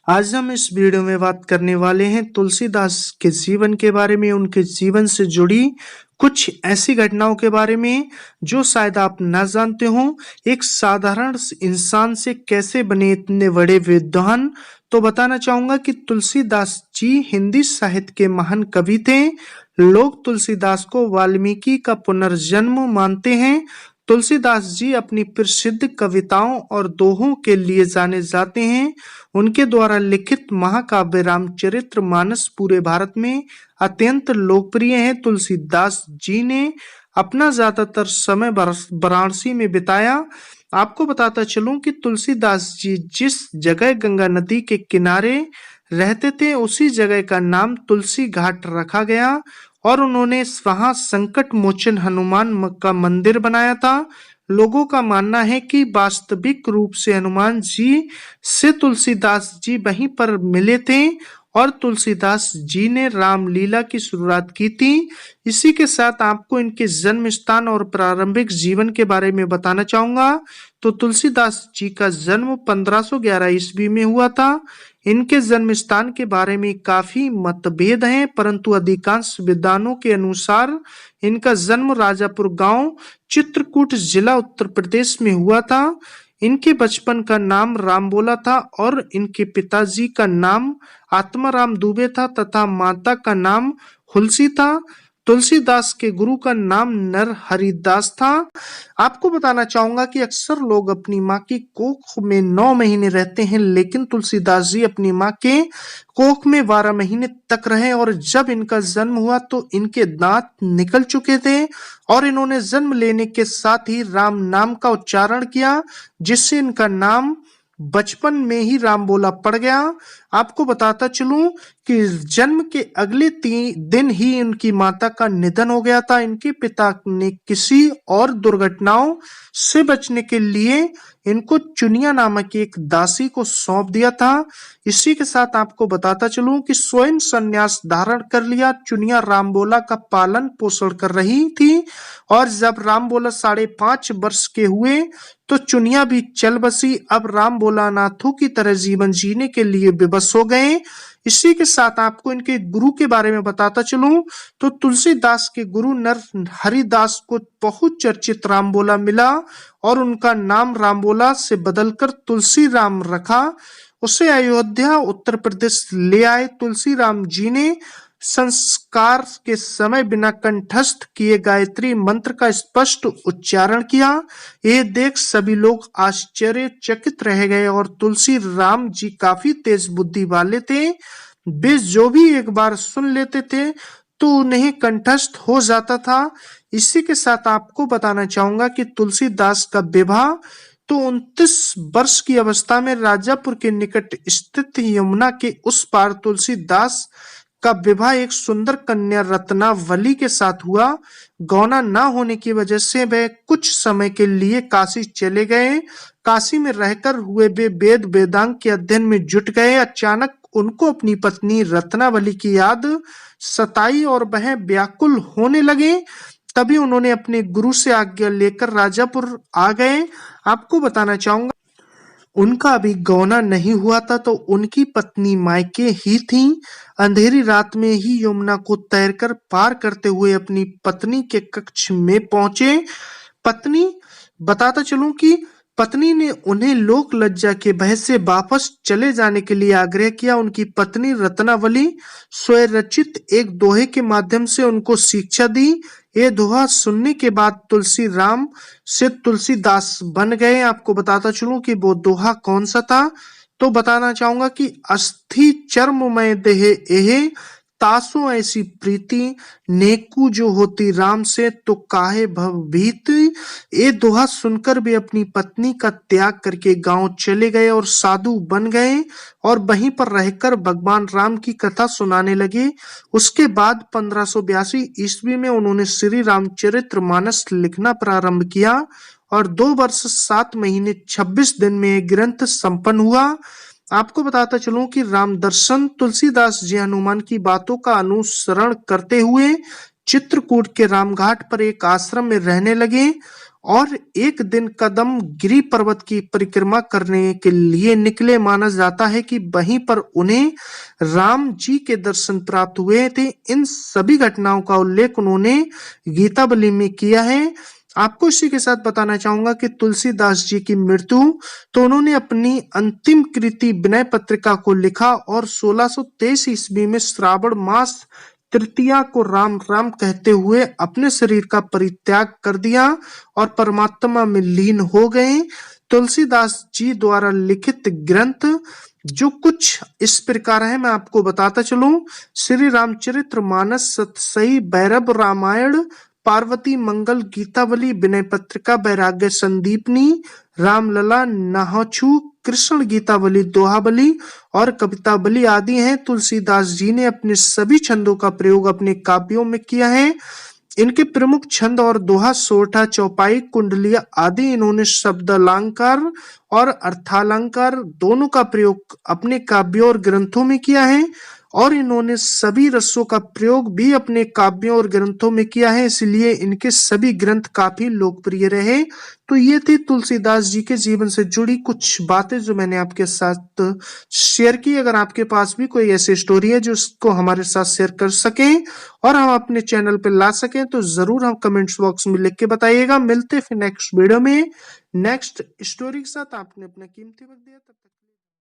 आज हम इस वीडियो में बात करने वाले हैं तुलसीदास के जीवन के बारे में, उनके जीवन से जुड़ी कुछ ऐसी घटनाओं के बारे में जो शायद आप न जानते हो। एक साधारण इंसान से कैसे बने इतने बड़े विद्वान। तो बताना चाहूंगा कि तुलसीदास जी हिंदी साहित्य के महान कवि थे। लोग तुलसीदास को वाल्मीकि का पुनर्जन्म मानते हैं। तुलसीदास जी अपनी प्रसिद्ध कविताओं और दोहों के लिए जाने जाते हैं। उनके द्वारा लिखित महाकाव्य रामचरित्र मानस पूरे भारत में अत्यंत लोकप्रिय है। तुलसीदास जी ने अपना ज्यादातर समय वाराणसी में बिताया। आपको बताता चलूं कि तुलसीदास जी जिस जगह गंगा नदी के किनारे रहते थे उसी जगह का नाम तुलसी घाट रखा गया और उन्होंने वहां संकट मोचन हनुमान का मंदिर बनाया था। लोगों का मानना है कि वास्तविक रूप से हनुमान जी से तुलसीदास जी वहीं पर मिले थे और तुलसीदास जी ने रामलीला की शुरुआत की थी। इसी के साथ आपको इनके जन्म स्थान और प्रारंभिक जीवन के बारे में बताना चाहूंगा। तो तुलसीदास जी का जन्म 1511 ईस्वी में हुआ था। इनके जन्म स्थान के बारे में काफी मतभेद हैं, परंतु अधिकांश विद्वानों के अनुसार इनका जन्म राजापुर गांव चित्रकूट जिला उत्तर प्रदेश में हुआ था। इनके बचपन का नाम रामबोला था और इनके पिताजी का नाम आत्माराम दुबे था तथा माता का नाम हुलसी था। तुलसीदास के गुरु का नाम नरहरिदास था। आपको बताना चाहूंगा कि अक्सर लोग अपनी माँ की कोख में 9 महीने रहते हैं, लेकिन तुलसीदास जी अपनी माँ के कोख में 12 महीने तक रहे और जब इनका जन्म हुआ तो इनके दांत निकल चुके थे और इन्होंने जन्म लेने के साथ ही राम नाम का उच्चारण किया, जिससे इनका नाम बचपन में ही रामबोला पड़ गया। आपको बताता चलूं कि जन्म के अगले 3 दिन ही इनकी माता का निधन हो गया था। इनके पिता ने किसी और दुर्घटनाओं से बचने के लिए इनको चुनिया नामक एक दासी को सौंप दिया था। इसी के साथ आपको बताता चलूं कि स्वयं संन्यास धारण कर लिया। चुनिया रामबोला का पालन पोषण कर रही थी और जब रामबोला 5.5 वर्ष के हुए तो चुनिया भी चल बसी। अब रामबोला नाथों की तरह जीवन जीने के लिए विवश हो गए। इसी के साथ आपको इनके गुरु के बारे में बताता चलूं तो तुलसीदास के गुरु नरहरिदास को बहुत चर्चित रामबोला मिला और उनका नाम रामबोला से बदलकर तुलसी राम रखा। उसे अयोध्या उत्तर प्रदेश ले आए। तुलसी राम जी ने संस्कार के समय बिना कंठस्थ किए गायत्री मंत्र का स्पष्ट उच्चारण किया। ये देख सभी लोग आश्चर्यचकित रह गए और तुलसी राम जी काफी तेज बुद्धि वाले थे। वे जो भी एक बार सुन लेते थे तो उन्हें कंठस्थ हो जाता था। इसी के साथ आपको बताना चाहूंगा कि तुलसीदास का विवाह तो 29 वर्ष की अवस्था में राजापुर के निकट स्थित यमुना के उस पार तुलसीदास का विवाह एक सुंदर कन्या रत्नावली के साथ हुआ। गौना न होने की वजह से वे कुछ समय के लिए काशी चले गए। काशी में रहकर हुए वे वेद वेदांग के अध्ययन में जुट गए। अचानक उनको अपनी पत्नी रत्नावली की याद सताई और वह व्याकुल होने लगे। तभी उन्होंने अपने गुरु से आज्ञा लेकर राजापुर आ गए। आपको बताना चाहूंगा उनका अभी गौना नहीं हुआ था तो उनकी पत्नी मायके ही थी। अंधेरी रात में ही यमुना को तैरकर पार करते हुए अपनी पत्नी के कक्ष में पहुंचे। पत्नी बताता चलूं कि पत्नी ने उन्हें लोक लज्जा के भय से वापस चले जाने के लिए आग्रह किया। उनकी पत्नी रत्नावली स्वरचित एक दोहे के माध्यम से उनको शिक्षा दी। ये दोहा सुनने के बाद तुलसी राम से तुलसीदास बन गए। आपको बताता चलूं कि वो दोहा कौन सा था, तो बताना चाहूंगा कि अस्थि चर्ममय देह एहे तासो ऐसी प्रीति नेकू जो होती राम से तो काहे भवभीत। ये दोहा सुनकर वे अपनी पत्नी का त्याग करके गांव चले गए और साधु बन गए और वहीं पर रहकर भगवान राम की कथा सुनाने लगे। उसके बाद 1582 ईस्वी में उन्होंने श्री रामचरित्र मानस लिखना प्रारंभ किया और 2 वर्ष 7 महीने 26 दिन में यह ग्रंथ संपन्न हुआ। आपको बताता चलूं कि राम दर्शन तुलसीदास जी हनुमान की बातों का अनुसरण करते हुए चित्रकूट के रामघाट पर एक आश्रम में रहने लगे और एक दिन कदम गिरी पर्वत की परिक्रमा करने के लिए निकले। माना जाता है कि वहीं पर उन्हें राम जी के दर्शन प्राप्त हुए थे। इन सभी घटनाओं का उल्लेख उन्होंने गीतावली में किया है। आपको इसी के साथ बताना चाहूंगा कि तुलसीदास जी की मृत्यु, तो उन्होंने अपनी अंतिम कृति विनय पत्रिका को लिखा और 1623 ईस्वी में श्रावण मास तृतीया को राम राम कहते हुए अपने शरीर का परित्याग कर दिया और परमात्मा में लीन हो गए। तुलसीदास जी द्वारा लिखित ग्रंथ जो कुछ इस प्रकार है, मैं आपको बताता चलूं। श्री रामचरित्र मानस, सतसई, भैरव रामायण, पार्वती मंगल, गीतावली, विनय पत्रिका, वैराग्य संदीपनी, रामलला, नाहछू, कृष्ण गीतावली, दोहावली और कवितावली आदि हैं। तुलसीदास जी ने अपने सभी छंदों का प्रयोग अपने काव्यों में किया है। इनके प्रमुख छंद और दोहा, सोरठा, चौपाई, कुंडलिया आदि। इन्होंने शब्दालंकार और अर्थालंकार दोनों का प्रयोग अपने काव्यों और ग्रंथों में किया है और इन्होंने सभी रसों का प्रयोग भी अपने काव्यों और ग्रंथों में किया है, इसलिए इनके सभी ग्रंथ काफी लोकप्रिय रहे। तो ये थी तुलसीदास जी के जीवन से जुड़ी कुछ बातें जो मैंने आपके साथ शेयर की। अगर आपके पास भी कोई ऐसी स्टोरी है जो उसको हमारे साथ शेयर कर सकें और हम अपने चैनल पे ला सकें तो जरूर हम कमेंट्स बॉक्स में लिख के बताइएगा। मिलते फिर नेक्स्ट वीडियो में नेक्स्ट स्टोरी के साथ। आपने अपना कीमती वक्त दिया, तब तक